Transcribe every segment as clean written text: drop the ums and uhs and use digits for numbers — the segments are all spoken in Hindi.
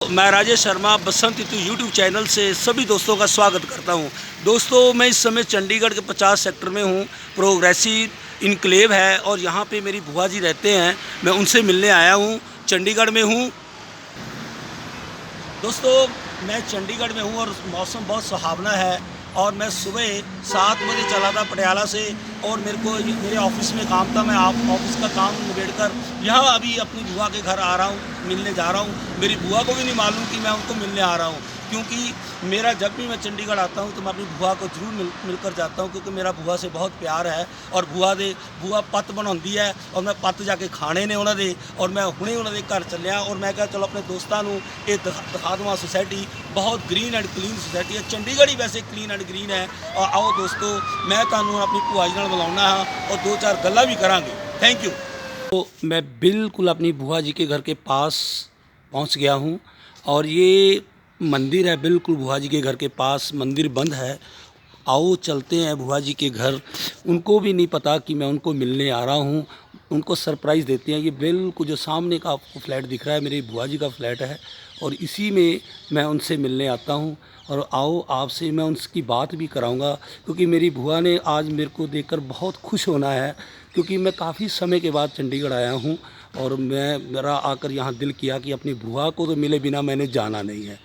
मैं राजेश शर्मा बसंत ऋतु यूट्यूब चैनल से सभी दोस्तों का स्वागत करता हूं। दोस्तों, मैं इस समय चंडीगढ़ के 50 सेक्टर में हूं। प्रोग्रेसिव इनक्लेव है और यहां पे मेरी बुआ जी रहते हैं। मैं उनसे मिलने आया हूं। चंडीगढ़ में हूं। दोस्तों, मैं चंडीगढ़ में हूं और मौसम बहुत सुहावना है। और मैं सुबह 7 बजे चला था पटियाला से और मेरे ऑफिस में काम था। मैं ऑफिस का काम निबेड़कर यहाँ अभी अपनी बुआ के घर आ रहा हूँ, मिलने जा रहा हूँ। मेरी बुआ को भी नहीं मालूम कि मैं उनको मिलने आ रहा हूँ, क्योंकि मेरा जब भी मैं चंडीगढ़ आता हूँ तो मैं अपनी बुआ को जरूर मिलकर जाता हूँ, क्योंकि मेरा बुआ से बहुत प्यार है। और बुआ पत्त बनाती है और मैं पत्त जाके खाने ने उन्होंने, और मैं हुणे उन्होंने घर चलिया और मैं कहा चलो अपने दोस्तों को ये दिखा दूँ। सोसाइटी बहुत ग्रीन एंड क्लीन सोसाइटी है। चंडीगढ़ ही वैसे क्लीन एंड ग्रीन है। और आओ दोस्तों, मैं तुहानू अपनी भूआ जी नाल मिलाउणा हाँ और 2-4 गल्लां भी करांगे। Thank you. तो मैं बिल्कुल अपनी बुआ जी के घर के पास पहुंच गया हूं और ये मंदिर है। बिल्कुल बुआ जी के घर के पास मंदिर बंद है। आओ चलते हैं बुआ जी के घर। उनको भी नहीं पता कि मैं उनको मिलने आ रहा हूँ। उनको सरप्राइज़ देते हैं। ये बिल्कुल जो सामने का आपको फ्लैट दिख रहा है मेरी बुआ जी का फ्लैट है और इसी में मैं उनसे मिलने आता हूँ। और आओ आपसे मैं उनकी बात भी कराऊंगा, क्योंकि मेरी बुआ ने आज मेरे को देखकर बहुत खुश होना है, क्योंकि मैं काफ़ी समय के बाद चंडीगढ़ आया हूँ और मेरा आकर यहाँ दिल किया कि अपनी बुआ को तो मिले बिना मैंने जाना नहीं है।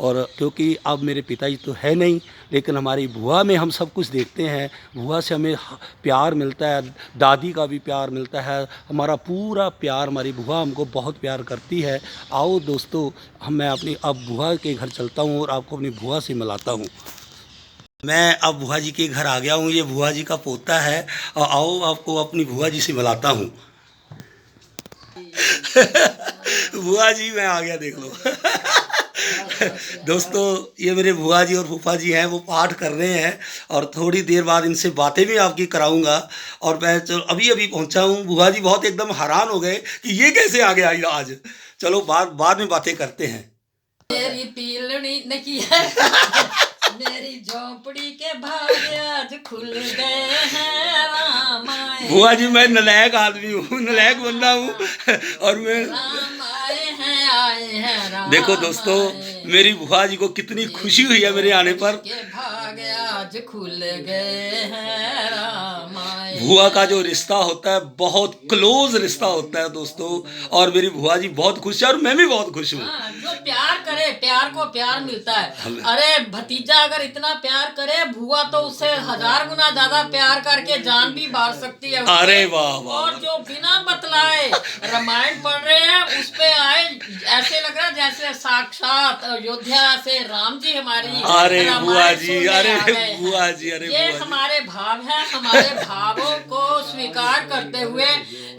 और क्योंकि अब मेरे पिताजी तो है नहीं, लेकिन हमारी बुआ में हम सब कुछ देखते हैं। बुआ से हमें प्यार मिलता है, दादी का भी प्यार मिलता है, हमारा पूरा प्यार। हमारी बुआ हमको बहुत प्यार करती है। आओ दोस्तों, मैं अपनी अब बुआ के घर चलता हूँ और आपको अपनी बुआ से मिलाता हूँ। मैं अब बुआ जी के घर आ गया हूँ। ये बुआ जी का पोता है और आओ आपको अपनी बुआ जी से मिलाता हूँ। बुआ जी मैं आ गया, देख लो। दोस्तों, ये मेरे बुआ जी और फूफा जी हैं, वो पाठ कर रहे हैं और थोड़ी देर बाद इनसे बातें भी आपकी कराऊंगा। और मैं चलो अभी अभी पहुंचा हूँ। बुआ जी बहुत एकदम हैरान हो गए कि ये कैसे आ गया आज। चलो बाद में बातें करते हैं। मेरी पीलनी नहीं है। मेरी झोपड़ी के भाग आज खुल गए हैं राम आए। बुआ जी, मैं नलायक आदमी हूँ, नलायक बंदा हूँ। और मैं राम आए हैं राम। देखो दोस्तों, मेरी बुआ जी को कितनी खुशी हुई है मेरे आने पर। के भाग आज खुल गए हैं राम आए। बुआ का जो रिश्ता होता है बहुत क्लोज रिश्ता होता है दोस्तों। और मेरी बुआ जी बहुत खुश है और मैं भी बहुत खुश हूँ। जो प्यार करे प्यार को प्यार मिलता है। अरे भतीजा अगर इतना प्यार करे, बुआ तो उससे 1000 गुना ज्यादा प्यार करके जान भी बार सकती है। अरे वाह वाह। और जो बिना बतलाए रामायण पढ़ रहे हैं उस पे आए, ऐसे लग रहा है जैसे साक्षात अयोध्या से राम जी हमारी अरे बुआ जी, सुनने अरे आ गए हैं। बुआ जी, अरे ये बुआ जी। हमारे भाव है। हमारे भावों को स्वीकार करते हुए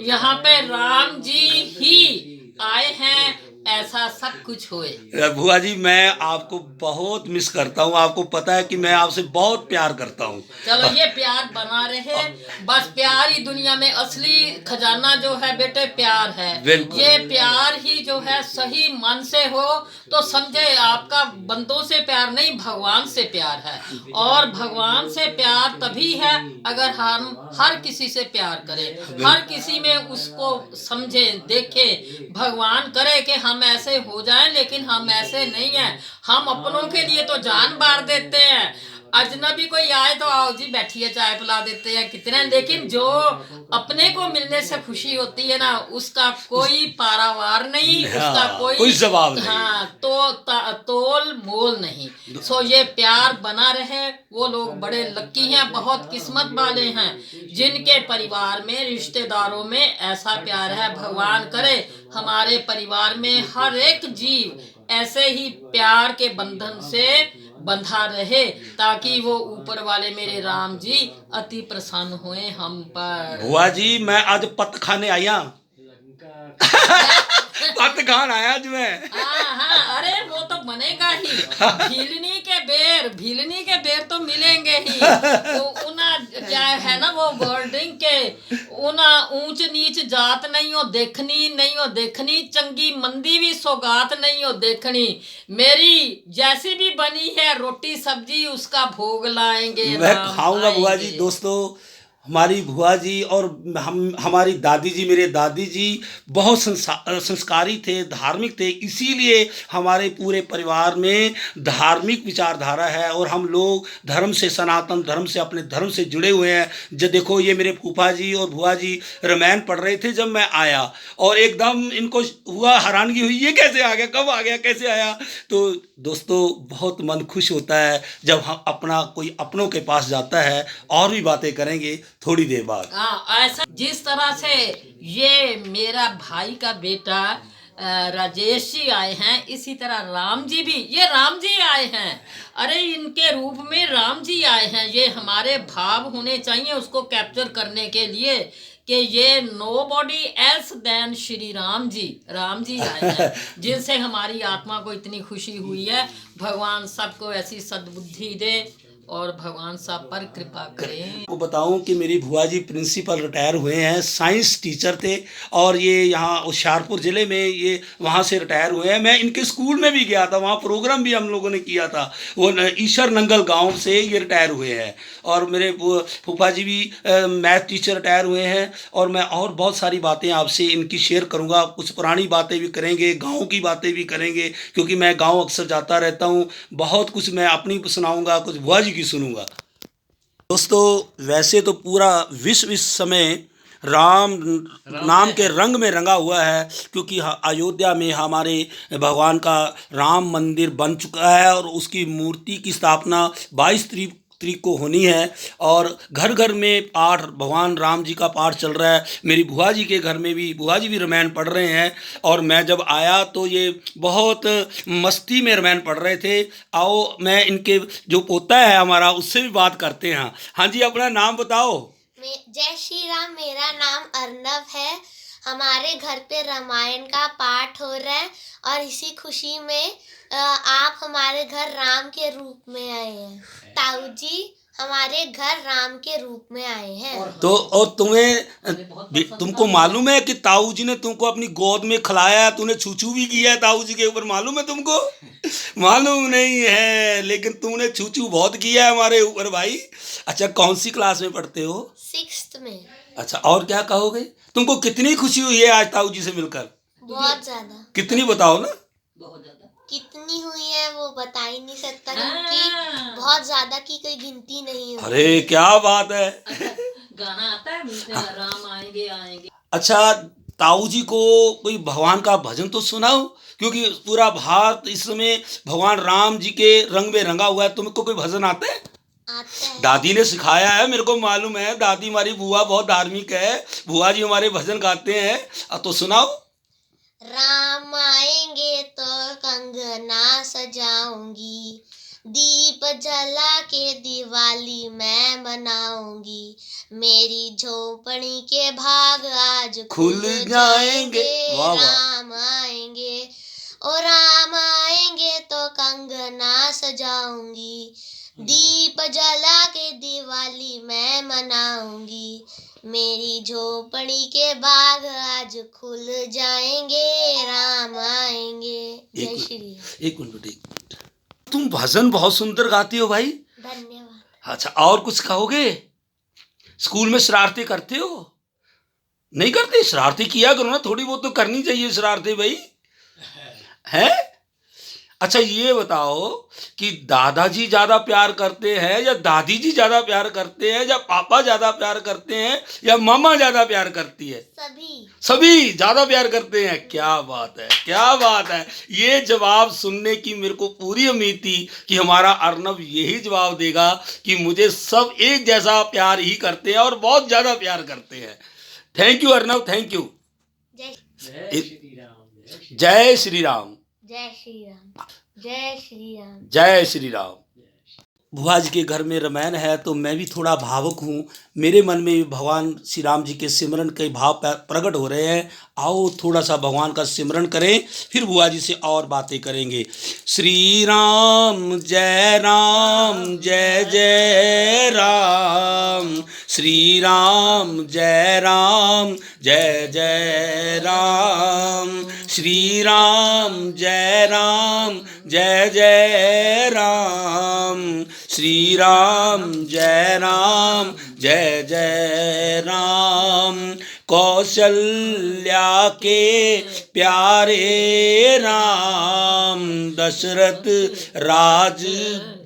यहाँ पे राम जी ही आए हैं, ऐसा सब कुछ हुए। बुआ जी, मैं आपको बहुत मिस करता हूँ। आपको पता है कि मैं आपसे बहुत प्यार करता हूँ। चलो ये प्यार बना रहे। बस प्यार ही दुनिया में असली खजाना जो है बेटे, प्यार है। ये प्यार ही जो है सही मन से हो तो समझे आपका बंदों से प्यार नहीं, भगवान से प्यार है। और भगवान से प्यार तभी है अगर हम हर किसी से प्यार करें, हर किसी में उसको समझे देखे। भगवान करे कि हम ऐसे हो जाएं, लेकिन हम ऐसे नहीं हैं। हम अपनों के लिए तो जान बार देते हैं। अजनबी कोई आए तो आओ जी बैठिए चाय पिला देते हैं कितने, लेकिन जो अपने को मिलने से खुशी होती है ना, उसका कोई पारावार नहीं, उसका कोई जवाब नहीं। हाँ तोल मोल नहीं। सो ये प्यार बना रहे। वो लोग बड़े लकी हैं, बहुत किस्मत वाले हैं जिनके परिवार में, रिश्तेदारों में ऐसा प्यार है। भगवान करे हमारे परिवार में हर एक जीव ऐसे ही प्यार के बंधन से बंधा रहे, ताकि वो ऊपर वाले मेरे राम जी अति प्रसन्न होए हम पर। बुआ जी, मैं आज पत्त खाने आया। पत्त खान आया आज मैं। हाँ, अरे वो तो बनेगा ही। भीलनी के बेर तो मिलेंगे ही। तो उना क्या है ना वो वर्डिंग के, उना ऊंच नीच जात नहीं हो देखनी, चंगी मंदी भी सौगात नहीं हो देखनी। मेरी जैसी भी बनी है रोटी सब्जी उसका भोग लाएंगे। मैं खाऊंगा बुआ जी। दोस्तों, हमारी बुआ जी और हमारी दादी जी, मेरे दादी जी बहुत संस्कारी थे, धार्मिक थे, इसीलिए हमारे पूरे परिवार में धार्मिक विचारधारा है और हम लोग धर्म से, सनातन धर्म से, अपने धर्म से जुड़े हुए हैं। जो देखो ये मेरे फूफा जी और बुआ जी रामायण पढ़ रहे थे जब मैं आया, और एकदम इनको हुआ, हैरानगी हुई, ये कैसे आ गया, कब आ गया, कैसे आया। तो दोस्तों बहुत मन खुश होता है जब हम अपना कोई अपनों के पास जाता है। और भी बातें करेंगे थोड़ी देर बाद। हाँ, ऐसा जिस तरह से ये मेरा भाई का बेटा राजेश जी आए हैं, इसी तरह राम जी भी, ये राम जी आए हैं, अरे इनके रूप में राम जी आए हैं। ये हमारे भाव होने चाहिए उसको कैप्चर करने के लिए कि ये nobody else than Shri Ram ji आए हैं जिनसे हमारी आत्मा को इतनी खुशी हुई है। भगवान सबको ऐसी सद्बुद्धि दे और भगवान सब पर कृपा करें। आपको बताऊं कि मेरी बुआ जी प्रिंसिपल रिटायर हुए हैं, साइंस टीचर थे, और ये यहाँ होशियारपुर ज़िले में ये वहाँ से रिटायर हुए हैं। मैं इनके स्कूल में भी गया था, वहाँ प्रोग्राम भी हम लोगों ने किया था। वो ईश्वर नंगल गांव से ये रिटायर हुए हैं। और मेरे फूफा जी भी मैथ टीचर रिटायर हुए हैं। और मैं और बहुत सारी बातें आपसे इनकी शेयर करूँगा, कुछ पुरानी बातें भी करेंगे, गाँव की बातें भी करेंगे, क्योंकि मैं गाँव अक्सर जाता रहता हूँ। बहुत कुछ मैं अपनी सुनाऊँगा, कुछ बुआ जी की सुनूंगा। दोस्तों वैसे तो पूरा विश्व इस समय राम नाम के रंग में रंगा हुआ है, क्योंकि अयोध्या में हमारे भगवान का राम मंदिर बन चुका है और उसकी मूर्ति की स्थापना 22 तारीख को होनी है। और घर घर में पाठ, भगवान राम जी का पाठ चल रहा है। मेरी बुआ जी के घर में भी, बुआ जी भी रामायण पढ़ रहे हैं। और मैं जब आया तो ये बहुत मस्ती में रामायण पढ़ रहे थे। आओ मैं इनके जो पोता है हमारा, उससे भी बात करते हैं। हाँ जी, अपना नाम बताओ। जय श्री राम, मेरा नाम अर्नव है। हमारे घर पे रामायण का पाठ हो रहा है और इसी खुशी में आप हमारे घर राम के रूप में आए हैं। ताऊ जी हमारे घर राम के रूप में आए हैं। तो और तुमको मालूम है कि ताऊ जी ने तुमको अपनी गोद में खिलाया, तूने छूछू भी किया है ताऊ जी के ऊपर, मालूम है तुमको? मालूम नहीं है, लेकिन तूने छूछू बहुत किया है हमारे ऊपर भाई। अच्छा, कौन सी क्लास में पढ़ते हो? 6th में। अच्छा, और क्या कहोगे? तुमको कितनी खुशी हुई है आज ताऊ जी से मिलकर? बहुत ज्यादा। कितनी बताओ ना। बहुत ज्यादा। कितनी हुई है वो बता ही नहीं सकता, क्योंकि बहुत ज्यादा की कोई गिनती नहीं है। अरे क्या बात है। गाना आता है राम आएंगे आएंगे। अच्छा, ताऊ जी को कोई भगवान का भजन तो सुनाओ, क्योंकि पूरा भारत इस समय भगवान राम जी के रंग में रंगा हुआ है। तुमको कोई भजन आता है? आता है। दादी ने सिखाया है, मेरे को मालूम है। दादी हमारी बुआ बहुत धार्मिक है, बुआ जी हमारे भजन गाते हैं। अब तो सुनाओ। राम आएंगे तो कंगना सजाऊंगी, दीप जला के दिवाली मैं मनाऊंगी, मेरी झोपड़ी के भाग आज खुल जाएंगे। वाह वाह। राम आएंगे, ओ राम आएंगे तो कंगना सजाऊंगी, दीप जला के दिवाली मैं मनाऊंगी, मेरी झोपड़ी के बाग आज खुल जाएंगे, राम आएंगे। जय श्री राम। एक मिनट। तुम भजन बहुत सुंदर गाती हो भाई। धन्यवाद। अच्छा, और कुछ कहोगे? स्कूल में शरारती करते हो? नहीं करते? शरारती किया करो ना, थोड़ी बहुत तो करनी चाहिए शरारती भाई, हैं? अच्छा ये बताओ कि दादाजी ज्यादा प्यार करते हैं या दादी जी ज्यादा प्यार करते हैं, या पापा ज्यादा प्यार करते हैं, या मामा ज्यादा प्यार करती है? सभी ज्यादा प्यार करते हैं। क्या बात है, क्या बात है। ये जवाब सुनने की मेरे को पूरी उम्मीद थी कि हमारा अर्नव यही जवाब देगा कि मुझे सब एक जैसा प्यार ही करते हैं और बहुत ज्यादा प्यार करते हैं। Thank you Arnav, thank you. जय श्री राम। जय श्री राम। जय श्री राम। जय श्री राम। जय श्री राम। बुआ जी के घर में रामायण है तो मैं भी थोड़ा भावुक हूँ। मेरे मन में भी भगवान श्री राम जी के सिमरन के भाव प्रकट हो रहे हैं। आओ थोड़ा सा भगवान का सिमरन करें, फिर बुआ जी से और बातें करेंगे। श्री राम जय जय राम, श्री राम जय जय राम, श्री राम जय जय राम, श्री राम जय जय जय राम। कौशल्या के प्यारे राम, दशरथ राज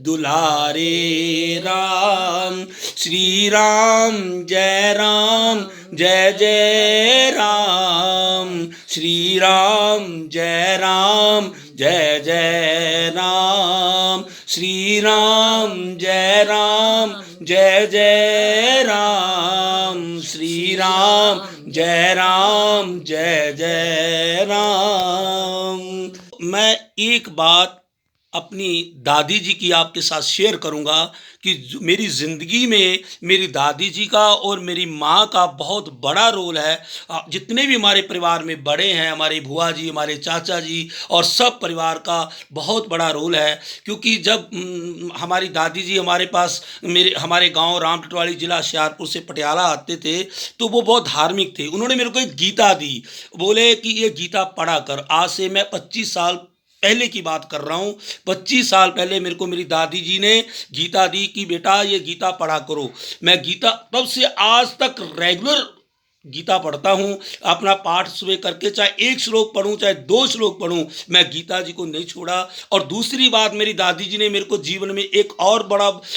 दुलारे राम। श्री राम जय राम, जय जय राम। श्री राम जय राम, जय जय राम। श्री राम जय राम, जय जय राम। श्री राम जय राम, जय जय राम। मैं एक बात अपनी दादी जी की आपके साथ शेयर करूंगा कि मेरी ज़िंदगी में मेरी दादी जी का और मेरी माँ का बहुत बड़ा रोल है। जितने भी हमारे परिवार में बड़े हैं, हमारे बुआ जी, हमारे चाचा जी और सब परिवार का बहुत बड़ा रोल है। क्योंकि जब हमारी दादी जी हमारे पास हमारे गांव राम टिटवाड़ी ज़िला होशियारपुर से पटियाला आते थे तो वो बहुत धार्मिक थे। उन्होंने मेरे को एक गीता दी, बोले कि ये गीता पढ़ा कर। आज से मैं 25 साल पहले की बात कर रहा हूँ। 25 साल पहले मेरे को मेरी दादी जी ने गीता दी कि बेटा ये गीता पढ़ा करो। मैं गीता तब से आज तक रेगुलर गीता पढ़ता हूँ। अपना पाठ सुबह करके चाहे 1 श्लोक पढूं चाहे 2 श्लोक पढूं, मैं गीता जी को नहीं छोड़ा। और दूसरी बात, मेरी दादी जी ने मेरे को जीवन में एक और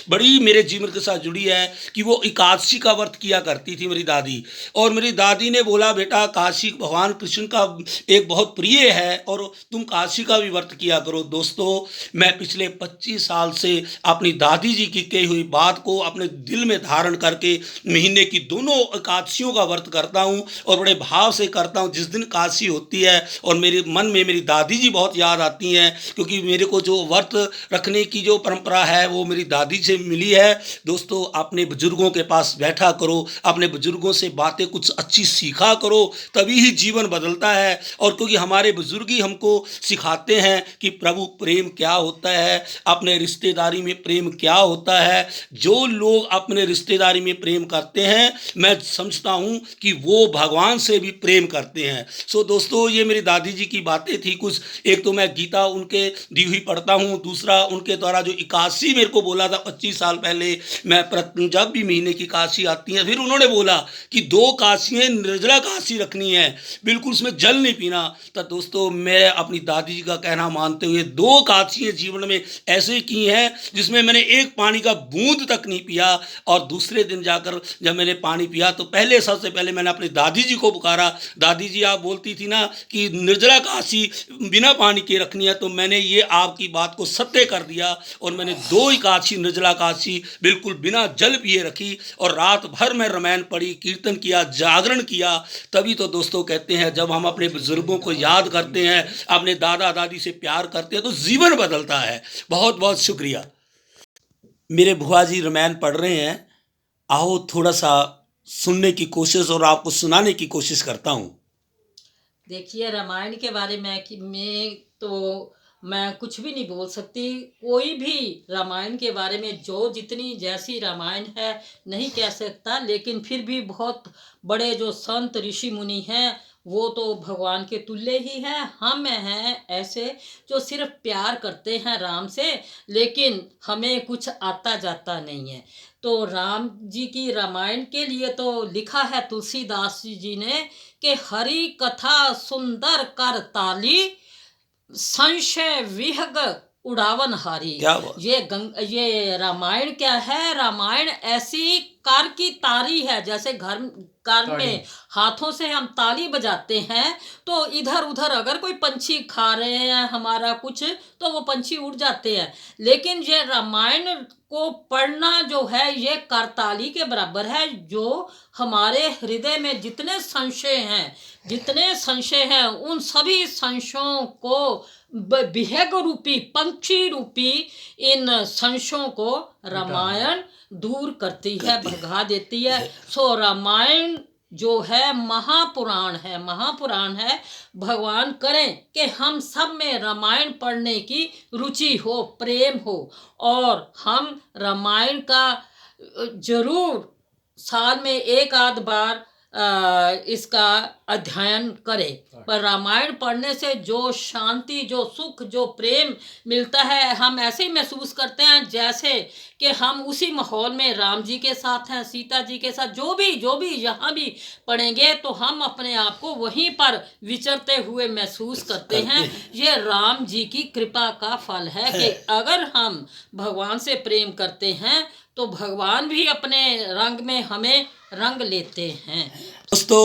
बड़ी मेरे जीवन के साथ जुड़ी है कि वो एकादशी का व्रत किया करती थी मेरी दादी। और मेरी दादी ने बोला बेटा काशी भगवान कृष्ण का एक बहुत प्रिय है और तुम काशी का भी व्रत किया करो। दोस्तों, मैं पिछले 25 साल से अपनी दादी जी की कही हुई बात को अपने दिल में धारण करके महीने की दोनों एकादशियों का व्रत करता हूँ और बड़े भाव से करता हूँ। जिस दिन काशी होती है और मेरे मन में मेरी दादी जी बहुत याद आती हैं, क्योंकि मेरे को जो व्रत रखने की जो परंपरा है वो मेरी दादी से मिली है। दोस्तों, अपने बुजुर्गों के पास बैठा करो, अपने बुजुर्गों से बातें कुछ अच्छी सीखा करो, तभी ही जीवन बदलता है। और क्योंकि हमारे बुजुर्ग ही हमको सिखाते हैं कि प्रभु प्रेम क्या होता है, अपने रिश्तेदारी में प्रेम क्या होता है। जो लोग अपने रिश्तेदारी में प्रेम करते हैं, मैं समझता हूँ कि वो भगवान से भी प्रेम करते हैं। सो दोस्तों, ये मेरी दादी जी की बातें थी कुछ। एक तो मैं गीता उनके दी हुई पढ़ता हूँ, दूसरा उनके द्वारा जो एकादशी मेरे को बोला था 25 साल पहले, मैं जब भी महीने की काशी आती है, फिर उन्होंने बोला कि 2 काशियाँ निर्जला काशी रखनी है, बिल्कुल उसमें जल नहीं पीना। तो दोस्तों, मैं अपनी दादी जी का कहना मानते हुए 2 काशियाँ जीवन में ऐसे की हैं जिसमें मैंने एक पानी का बूंद तक नहीं पिया। और दूसरे दिन जाकर जब मैंने पानी पिया तो सबसे पहले मैंने अपनी दादी जी को पुकारा, दादी जी आप बोलती थी ना कि निर्जला काशी बिना पानी के रखनी है, तो मैंने ये आपकी बात को सत्य कर दिया और मैंने 2 ही काशी निर्जला काशी बिल्कुल बिना जल पिए रखी। और रात भर मैं रामायण पढ़ी, कीर्तन किया, जागरण किया। तभी तो दोस्तों कहते हैं, जब हम अपने बुजुर्गों को याद करते हैं, अपने दादा दादी से प्यार करते हैं, तो जीवन बदलता है। बहुत बहुत शुक्रिया। मेरे बुआ जी रामायण पढ़ रहे हैं, आओ थोड़ा सा सुनने की कोशिश और आपको सुनाने की कोशिश करता हूँ। देखिए, रामायण के बारे में मैं कुछ भी नहीं बोल सकती। कोई भी रामायण के बारे में जितनी जैसी रामायण है नहीं कह सकता, लेकिन फिर भी बहुत बड़े जो संत ऋषि मुनि हैं वो तो भगवान के तुल्य ही हैं। हम हैं ऐसे जो सिर्फ प्यार करते हैं राम से, लेकिन हमें कुछ आता जाता नहीं है। तो राम जी की रामायण के लिए तो लिखा है तुलसीदास जी ने कि हरि कथा सुंदर कर ताली, संशय विहग उड़ावन हारी। ये रामायण क्या है? रामायण ऐसी कार की तारी है, जैसे घर में हाथों से हम ताली बजाते हैं तो इधर उधर अगर कोई पंछी खा रहे हैं हमारा कुछ, तो वो पंछी उड़ जाते हैं। लेकिन ये रामायण को पढ़ना जो है ये करताली के बराबर है, जो हमारे हृदय में जितने संशय हैं उन सभी संशयों को विहग रूपी, पंक्षी रूपी इन संशयों को रामायण दूर करती है, भगा देती है। सो रामायण जो है महापुराण है। भगवान करें कि हम सब में रामायण पढ़ने की रुचि हो, प्रेम हो, और हम रामायण का जरूर साल में 1 आध बार इसका अध्ययन करे। पर रामायण पढ़ने से जो शांति, जो सुख, जो प्रेम मिलता है, हम ऐसे ही महसूस करते हैं जैसे कि हम उसी माहौल में राम जी के साथ हैं, सीता जी के साथ। जो भी यहाँ भी पढ़ेंगे तो हम अपने आप को वहीं पर विचरते हुए महसूस करते हैं। ये राम जी की कृपा का फल है कि अगर हम भगवान से प्रेम करते हैं तो भगवान भी अपने रंग में हमें रंग लेते हैं। दोस्तों,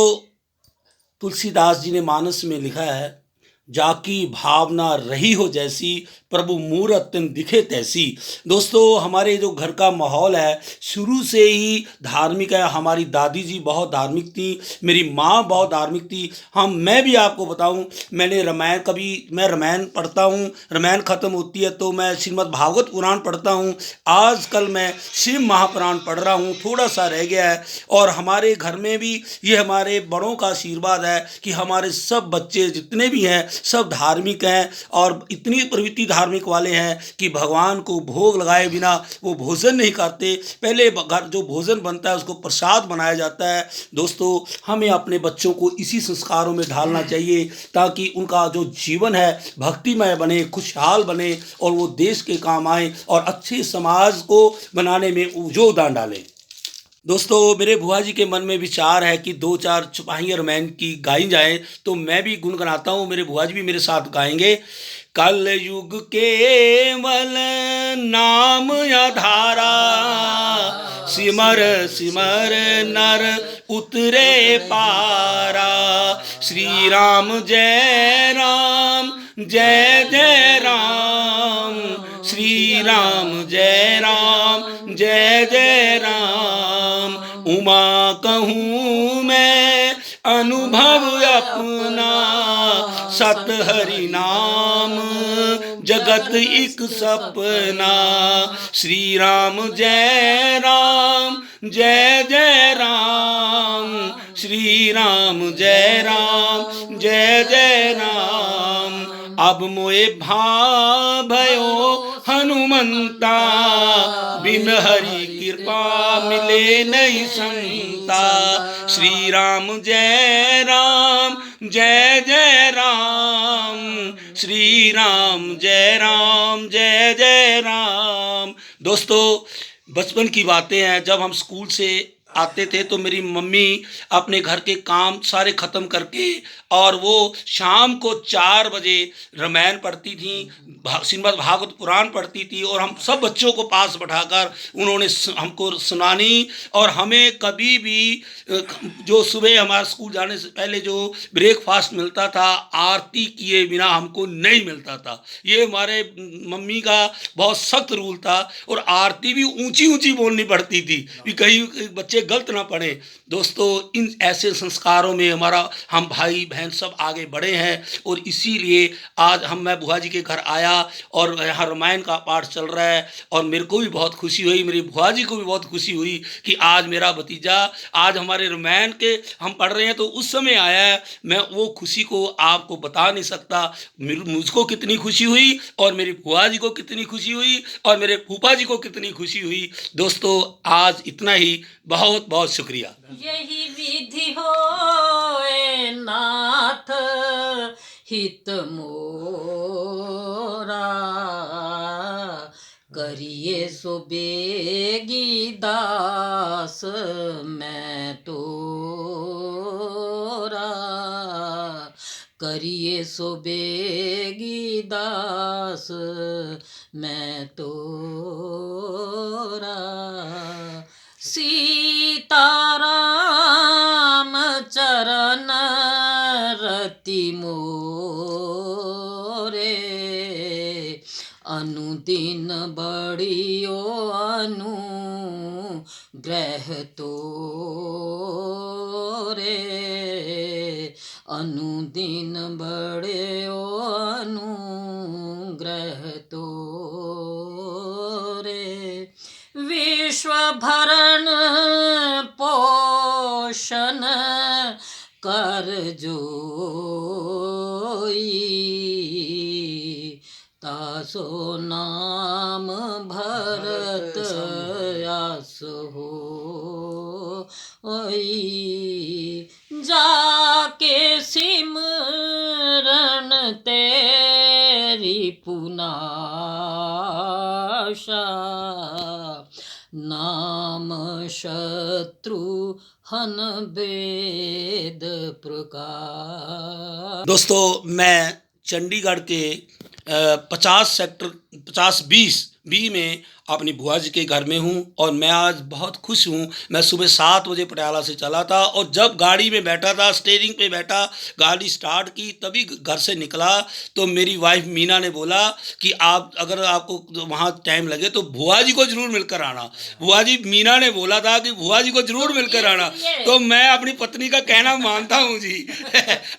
तुलसीदास जी ने मानस में लिखा है, जाकी भावना रही हो जैसी, प्रभु मूरत तिन दिखे तैसी। दोस्तों, हमारे जो घर का माहौल है शुरू से ही धार्मिक है। हमारी दादी जी बहुत धार्मिक थी, मेरी माँ बहुत धार्मिक थी। मैं भी आपको बताऊं, मैंने मैं रामायण पढ़ता हूँ, रामायण ख़त्म होती है तो मैं श्रीमद् भागवत पुराण पढ़ता हूँ। आजकल मैं शिव महापुराण पढ़ रहा हूँ, थोड़ा सा रह गया है। और हमारे घर में भी ये हमारे बड़ों का आशीर्वाद है कि हमारे सब बच्चे जितने भी हैं सब धार्मिक हैं और इतनी प्रवृत्ति धार्मिक वाले हैं कि भगवान को भोग लगाए बिना वो भोजन नहीं करते। पहले घर जो भोजन बनता है उसको प्रसाद बनाया जाता है। दोस्तों, हमें अपने बच्चों को इसी संस्कारों में ढालना चाहिए ताकि उनका जो जीवन है भक्तिमय बने, खुशहाल बने और वो देश के काम आए और अच्छे समाज को बनाने में योगदान डालें। दोस्तों, मेरे बुआ जी के मन में विचार है कि 2-4 चौपाइयाँ रामायण की गाई जाए, तो मैं भी गुनगुनाता हूँ, मेरे बुआ जी भी मेरे साथ गाएंगे। कल युग केवल नाम आधारा, सिमर सिमर नर उतरे पारा। श्री राम जय राम जय जय राम, श्री राम जय राम जय जय राम। उमा कहूँ मैं अनुभव अपना, सत हरि नाम जगत एक सपना। श्री राम जय राम जय जय राम, श्री राम जय राम जय जय राम। अब मोए भयो हनुमंता, बिन हरि कृपा मिले नहीं संता। श्री राम जय राम जय जय राम, श्री राम जय राम जय जय राम। दोस्तों, बचपन की बातें हैं, जब हम स्कूल से आते थे तो मेरी मम्मी अपने घर के काम सारे ख़त्म करके और वो शाम को 4 बजे रामायण पढ़ती थी, श्रीमद् भागवत पुराण पढ़ती थी और हम सब बच्चों को पास बैठाकर उन्होंने हमको सुनानी। और हमें कभी भी जो सुबह हमारा स्कूल जाने से पहले जो ब्रेकफास्ट मिलता था, आरती किए बिना हमको नहीं मिलता था। ये हमारे मम्मी का बहुत सख्त रूल था और आरती भी ऊंची ऊंची बोलनी पड़ती थी कि कहीं बच्चे गलत ना पढ़े। दोस्तों, इन ऐसे संस्कारों में हम भाई बहन सब आगे बढ़े हैं और इसीलिए आज मैं बुआ जी के घर आया और यहाँ रामायण का पाठ चल रहा है और मेरे को भी बहुत खुशी हुई, मेरी बुआ जी को भी बहुत खुशी हुई कि आज मेरा भतीजा आज हमारे रामायण के हम पढ़ रहे हैं तो उस समय आया है। मैं वो खुशी को आपको बता नहीं सकता, मुझको कितनी खुशी हुई और मेरी बुआ जी को कितनी खुशी हुई और मेरे फूफा जी को कितनी खुशी हुई। दोस्तों, आज इतना ही, बहुत बहुत शुक्रिया। यही विधि होए नाथ हित मोरा, करिए सो बेगी दास मैं तोरा। करिए सो बेगी दास मैं तोरा। सीताराम चरण रति मोरे, अनुदिन बड़ियो अनुग्रह तोरे। अनुदिन बड़ियो अनुग्रह तोरे। विश्व भरण पोषण कर जोई, तासो नाम भरत आस होई। जाके सिमरन तेरी पुनाशा, नाम शत्रु हन वेद प्रकाश। दोस्तों, मैं चंडीगढ़ के 50 सेक्टर 50-20 में अपनी बुआ जी के घर में हूँ और मैं आज बहुत खुश हूँ। मैं सुबह 7 बजे पटियाला से चला था और जब गाड़ी में बैठा था, स्टीयरिंग पे बैठा, गाड़ी स्टार्ट की, तभी घर से निकला तो मेरी वाइफ मीना ने बोला कि आप अगर आपको वहाँ टाइम लगे तो बुआ जी को ज़रूर मिलकर आना। बुआ जी, मीना ने बोला था कि बुआ जी को ज़रूर मिलकर आना, तो मैं अपनी पत्नी का कहना मानता हूँ जी।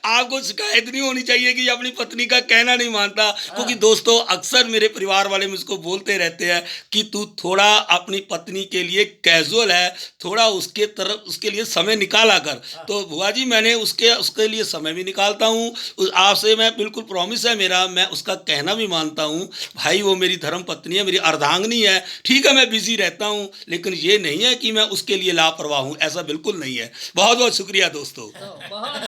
आपको शिकायत नहीं होनी चाहिए कि अपनी पत्नी का कहना नहीं मानता, क्योंकि दोस्तों अक्सर मेरे परिवार वाले मुझको बोलते रहते हैं कि तू थोड़ा अपनी पत्नी के लिए कैजुअल है, थोड़ा उसके लिए समय निकाला कर। तो बुआ जी, मैंने उसके लिए समय भी निकालता हूँ। आपसे मैं बिल्कुल प्रॉमिस है मेरा, मैं उसका कहना भी मानता हूँ। भाई, वो मेरी धर्म पत्नी है, मेरी अर्धांगिनी है। ठीक है, मैं बिजी रहता हूँ, लेकिन ये नहीं है कि मैं उसके लिए लापरवाह हूँ, ऐसा बिल्कुल नहीं है। बहुत बहुत शुक्रिया दोस्तों।